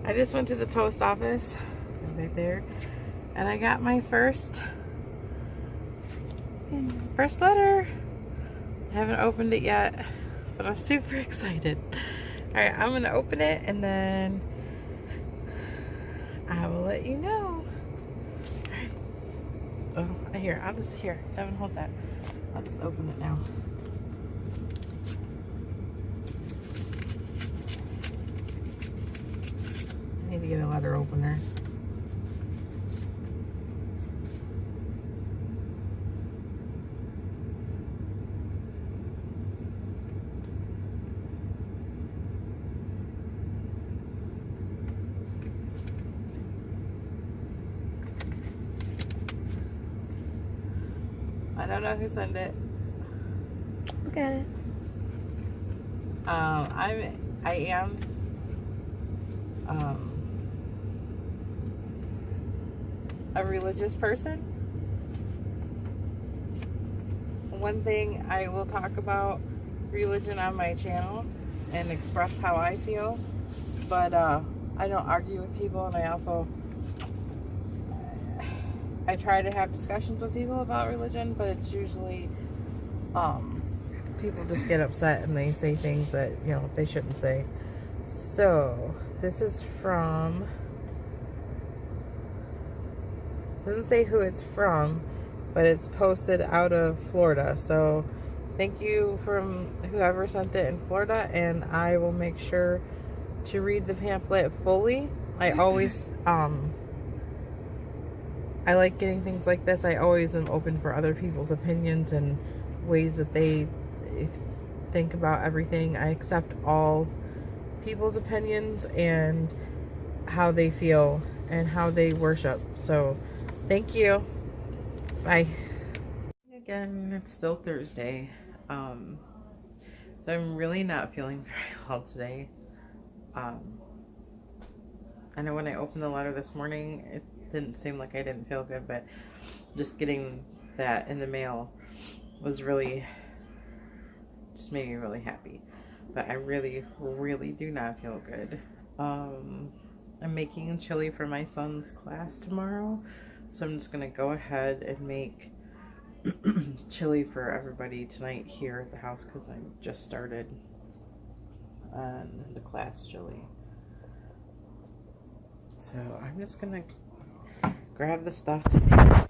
I just went to the post office right there, and I got my first letter. I haven't opened it yet, but I'm super excited. All right, I'm gonna open it and then I will let you know. All right. Oh, I'll just Devin, hold that. I'll just open it now. I need to get a letter opener. I don't know who sent it. Look at it. I am a religious person. One thing I will talk about religion on my channel and express how I feel, but I don't argue with people, and I try to have discussions with people about religion, but it's usually people just get upset and they say things that, you know, they shouldn't say. So this is from, doesn't say who it's from, but it's posted out of Florida. So thank you from whoever sent it in Florida, and I will make sure to read the pamphlet fully. I always I like getting things like this. I always am open for other people's opinions and ways that they think about everything. I accept all people's opinions and how they feel and how they worship. So thank you. Bye. Again, it's still Thursday. So I'm really not feeling very well today. I know when I opened the letter this morning, it didn't seem like I didn't feel good, but just getting that in the mail was really, just made me really happy. But I really, really do not feel good. I'm making chili for my son's class tomorrow, so I'm just gonna go ahead and make chili for everybody tonight here at the house, because I just started on the class chili. So I'm just gonna grab the stuff to make.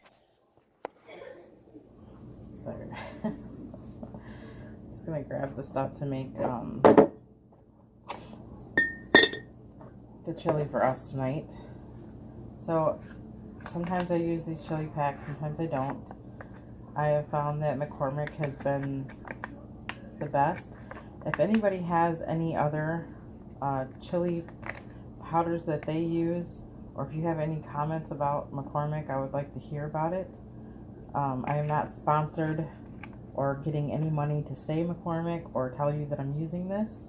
Just gonna grab the stuff to make the chili for us tonight. So sometimes I use these chili packs, sometimes I don't. I have found that McCormick has been the best. If anybody has any other chili powders that they use, or if you have any comments about McCormick, I would like to hear about it. I am not sponsored or getting any money to say McCormick or tell you that I'm using this.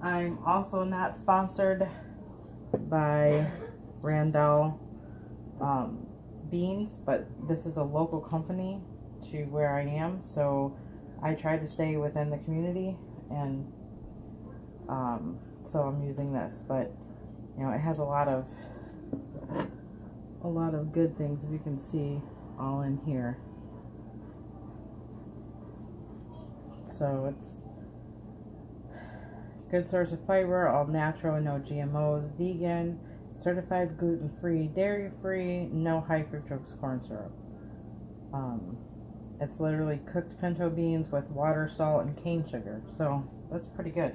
I'm also not sponsored by Randall Beans, but this is a local company to where I am, so I try to stay within the community, and so I'm using this. But you know, it has a lot of good things, if you can see all in here. So it's good source of fiber, all natural, no GMOs, vegan, certified gluten-free, dairy-free, no high fructose corn syrup. It's literally cooked pinto beans with water, salt, and cane sugar. So that's pretty good.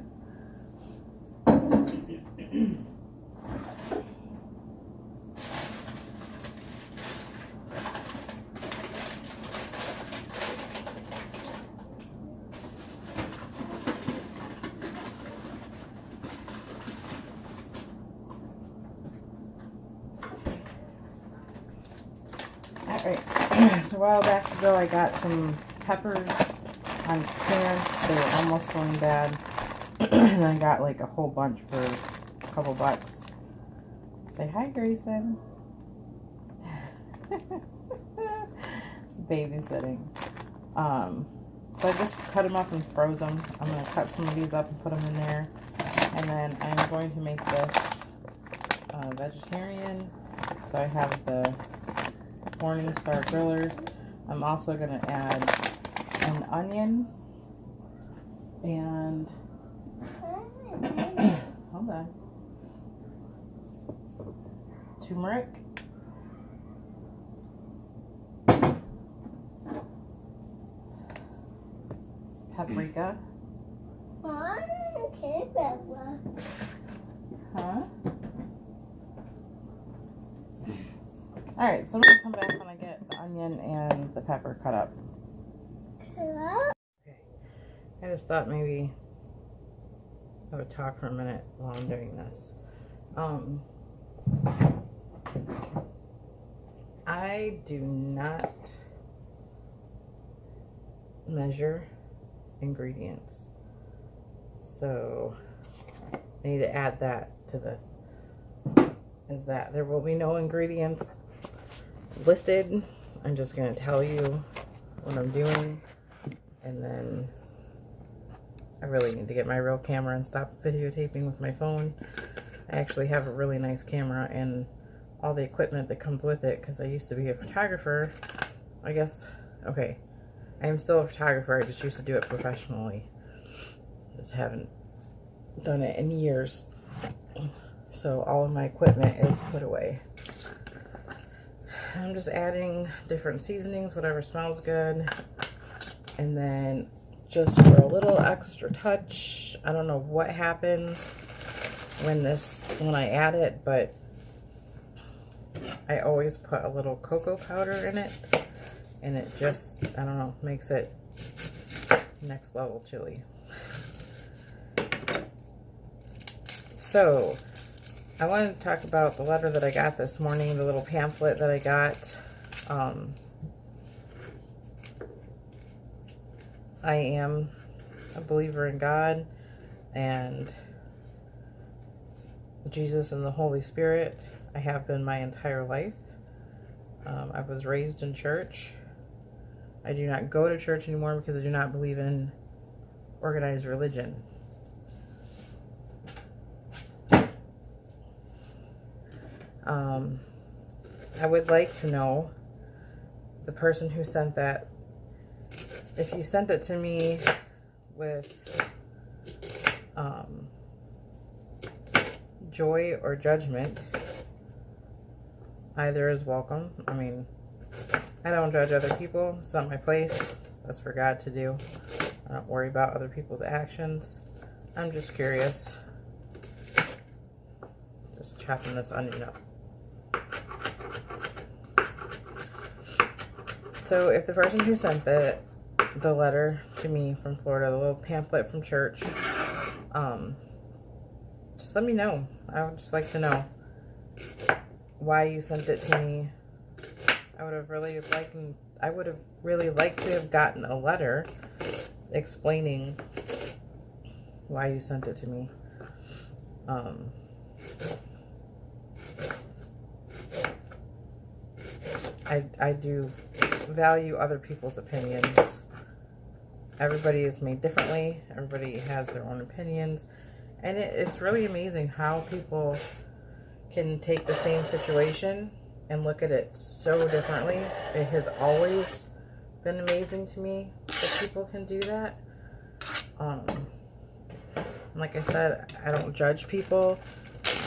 Alright, so a while back ago I got some peppers on clearance. They were almost going bad. And I got like a whole bunch for a couple bucks. Say hi, Grayson. Babysitting. So I just cut them up and froze them. I'm going to cut some of these up and put them in there. And then And I'm going to make this vegetarian. So I have the Morningstar grillers. I'm also going to add an onion and hold on, turmeric, paprika. Huh? Alright, so I'm going to come back when I get the onion and the pepper cut up. Okay. I just thought maybe I would talk for a minute while I'm doing this. I do not measure ingredients. So I need to add that to this. Is that there will be no ingredients listed. I'm just going to tell you what I'm doing, and then I really need to get my real camera and stop videotaping with my phone. I actually have a really nice camera and all the equipment that comes with it because I used to be a photographer. I guess, okay, I am still a photographer. I just used to do it professionally. Just haven't done it in years. So all of my equipment is put away. I'm just adding different seasonings, whatever smells good. And then just for a little extra touch, I don't know what happens when I add it, but I always put a little cocoa powder in it. And it just, I don't know, makes it next level chili. So, I wanted to talk about the letter that I got this morning, the little pamphlet that I got. I am a believer in God and Jesus and the Holy Spirit. I have been my entire life. I was raised in church. I do not go to church anymore because I do not believe in organized religion. I would like to know the person who sent that. If you sent it to me with joy or judgment, either is welcome. I mean, I don't judge other people. It's not my place. That's for God to do. I don't worry about other people's actions. I'm just curious. Just chopping this onion up. So if the person who sent the letter to me from Florida, the little pamphlet from church, just let me know. I would just like to know why you sent it to me. I would have really liked to have gotten a letter explaining why you sent it to me. I do value other people's opinions. Everybody is made differently. Everybody has their own opinions. And it's really amazing how people can take the same situation and look at it so differently. It has always been amazing to me that people can do that. Like I said, I don't judge people.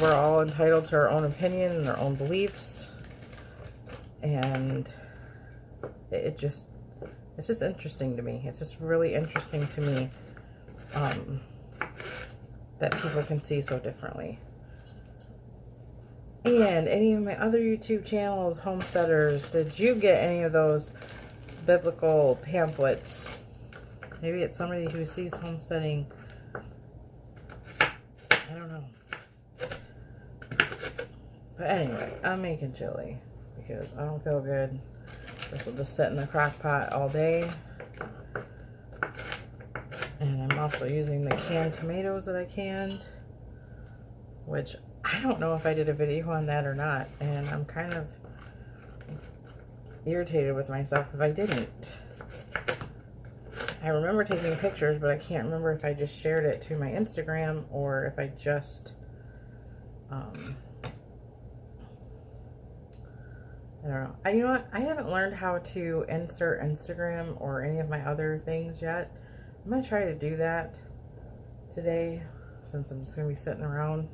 We're all entitled to our own opinion and our own beliefs. And it's just interesting to me. It's just really interesting to me that people can see so differently. And any of my other YouTube channels, homesteaders, did you get any of those biblical pamphlets? Maybe it's somebody who sees homesteading. I don't know. But anyway, I'm making chili because I don't feel good. This will just sit in the crock pot all day. And I'm also using the canned tomatoes that I canned, which I don't know if I did a video on that or not, and I'm kind of irritated with myself if I didn't. I remember taking pictures, but I can't remember if I just shared it to my Instagram or if I just, I don't know. You know what? I haven't learned how to insert Instagram or any of my other things yet. I'm going to try to do that today since I'm just going to be sitting around.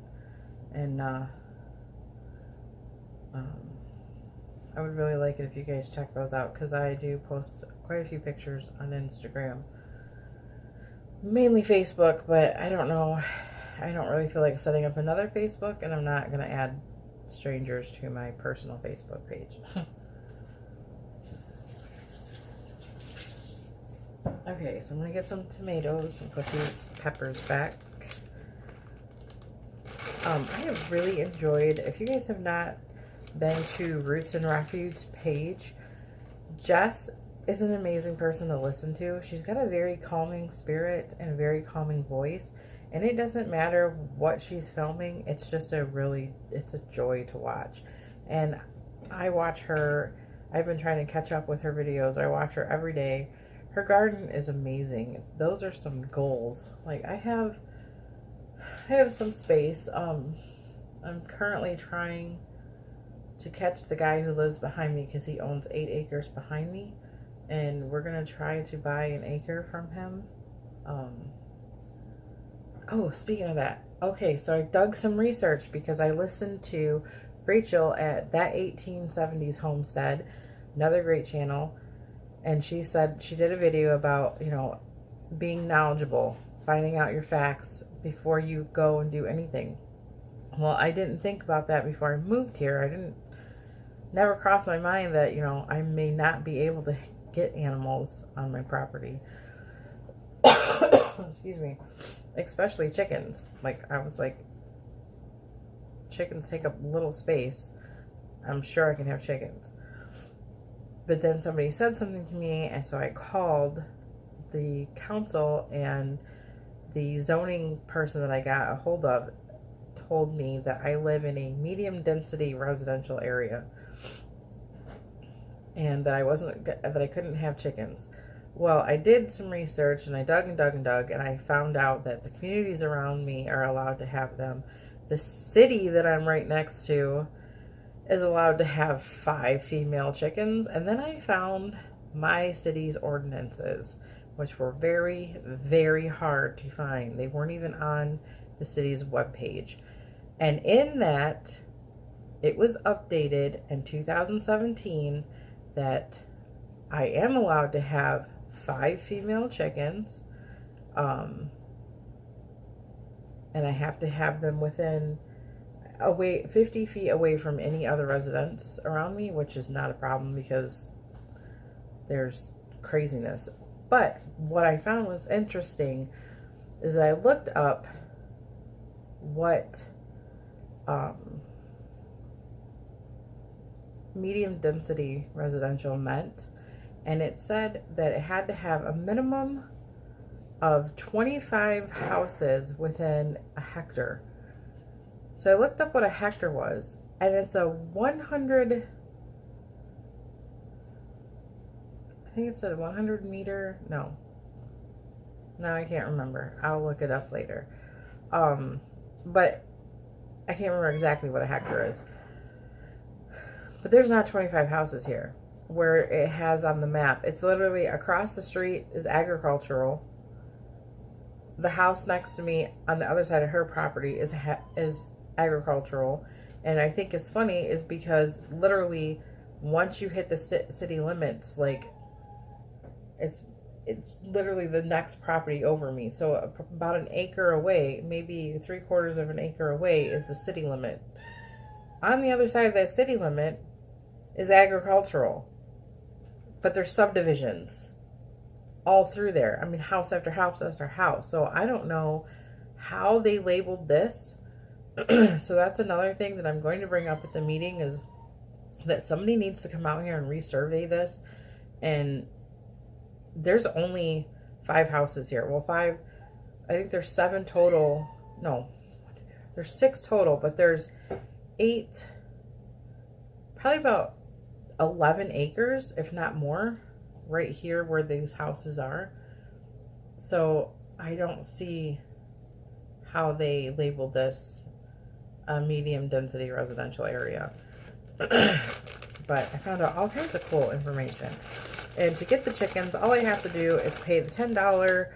And I would really like it if you guys check those out because I do post quite a few pictures on Instagram. Mainly Facebook, but I don't know. I don't really feel like setting up another Facebook, and I'm not going to add strangers to my personal Facebook page. Okay, so I'm going to get some tomatoes and put these peppers back. I have really enjoyed, if you guys have not been to Roots and Refuge page, Jess is an amazing person to listen to. She's got a very calming spirit and a very calming voice, and it doesn't matter what she's filming. It's just it's a joy to watch. And I watch her. I've been trying to catch up with her videos. I watch her every day. Her garden is amazing. Those are some goals. Like I have some space. I'm currently trying to catch the guy who lives behind me because he owns 8 acres behind me, and we're gonna try to buy an acre from him. Oh, speaking of that, okay, so I dug some research because I listened to Rachel at That 1870s Homestead, another great channel, and she said she did a video about, you know, being knowledgeable, finding out your facts before you go and do anything. Well, I didn't think about that before I moved here. Never crossed my mind that, you know, I may not be able to get animals on my property. Excuse me. Especially chickens. Like, I was like, chickens take up little space. I'm sure I can have chickens. But then somebody said something to me, and so I called the council, and the zoning person that I got a hold of told me that I live in a medium density residential area and that I couldn't have chickens. Well, I did some research and I dug and dug and dug, and I found out that the communities around me are allowed to have them. The city that I'm right next to is allowed to have 5 female chickens, and then I found my city's ordinances, which were very, very hard to find. They weren't even on the city's webpage. And in that, it was updated in 2017 that I am allowed to have 5 female chickens, and I have to have them within 50 feet away from any other residents around me, which is not a problem because there's craziness. But what I found was interesting is that I looked up what medium density residential meant, and it said that it had to have a minimum of 25 houses within a hectare. So I looked up what a hectare was, and it's a 100, I think it said 100 meter, no, I can't remember. I'll look it up later. But I can't remember exactly what a hectare is. But there's not 25 houses here where it has on the map. It's literally across the street is agricultural. The house next to me on the other side of her property is agricultural. And I think it's funny is because literally once you hit the city limits, like it's literally the next property over me. So about an acre away, maybe 3/4 of an acre away is the city limit. On the other side of that city limit is agricultural, but there's subdivisions all through there. I mean, house after house after house. So I don't know how they labeled this. So that's another thing that I'm going to bring up at the meeting, is that somebody needs to come out here and resurvey this. And there's only 5 houses here. Well, 5, I think there's 7 total. No, there's 6 total, but there's 8, probably about 11 acres, if not more, right here where these houses are. So I don't see how they labeled this a medium density residential area. But I found out all kinds of cool information. And to get the chickens, all I have to do is pay the $10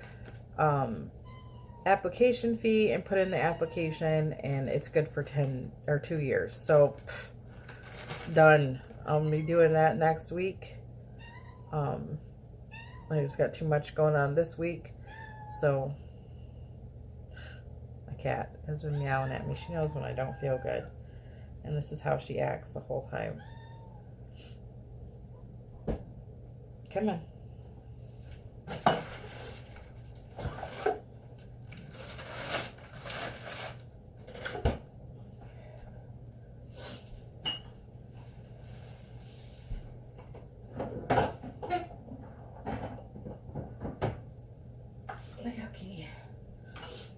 application fee and put in the application, and it's good for 2 years. So done. I'll be doing that next week. I just got too much going on this week, so my cat has been meowing at me. She knows when I don't feel good, and this is how she acts the whole time. Come on.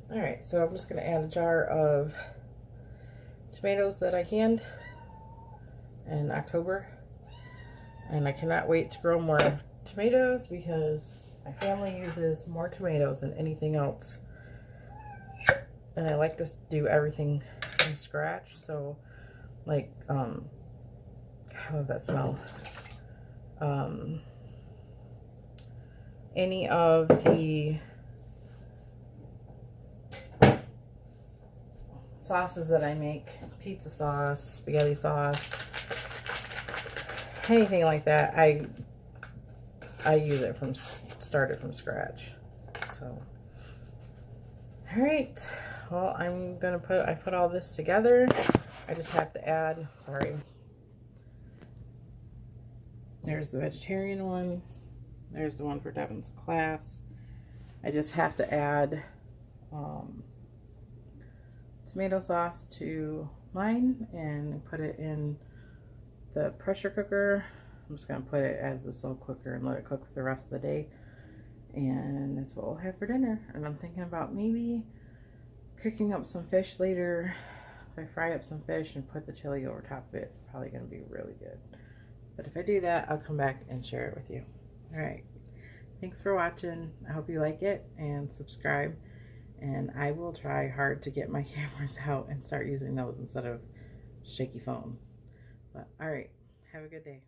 Alright, so I'm just going to add a jar of tomatoes that I canned in October. And I cannot wait to grow more tomatoes because my family uses more tomatoes than anything else. And I like to do everything from scratch. So, like, how does that smell? Any of the sauces that I make, pizza sauce, spaghetti sauce, anything like that, I use it start it from scratch. So, all right, well, I put all this together. I just have to add, sorry, there's the vegetarian one, there's the one for Devin's class. I just have to add tomato sauce to mine and put it in the pressure cooker. I'm just going to put it as a slow cooker and let it cook for the rest of the day. And that's what we'll have for dinner. And I'm thinking about maybe cooking up some fish later. If I fry up some fish and put the chili over top of it, it's probably going to be really good. But if I do that, I'll come back and share it with you. Alright, thanks for watching. I hope you like it and subscribe. And I will try hard to get my cameras out and start using those instead of shaky phone. But alright, have a good day.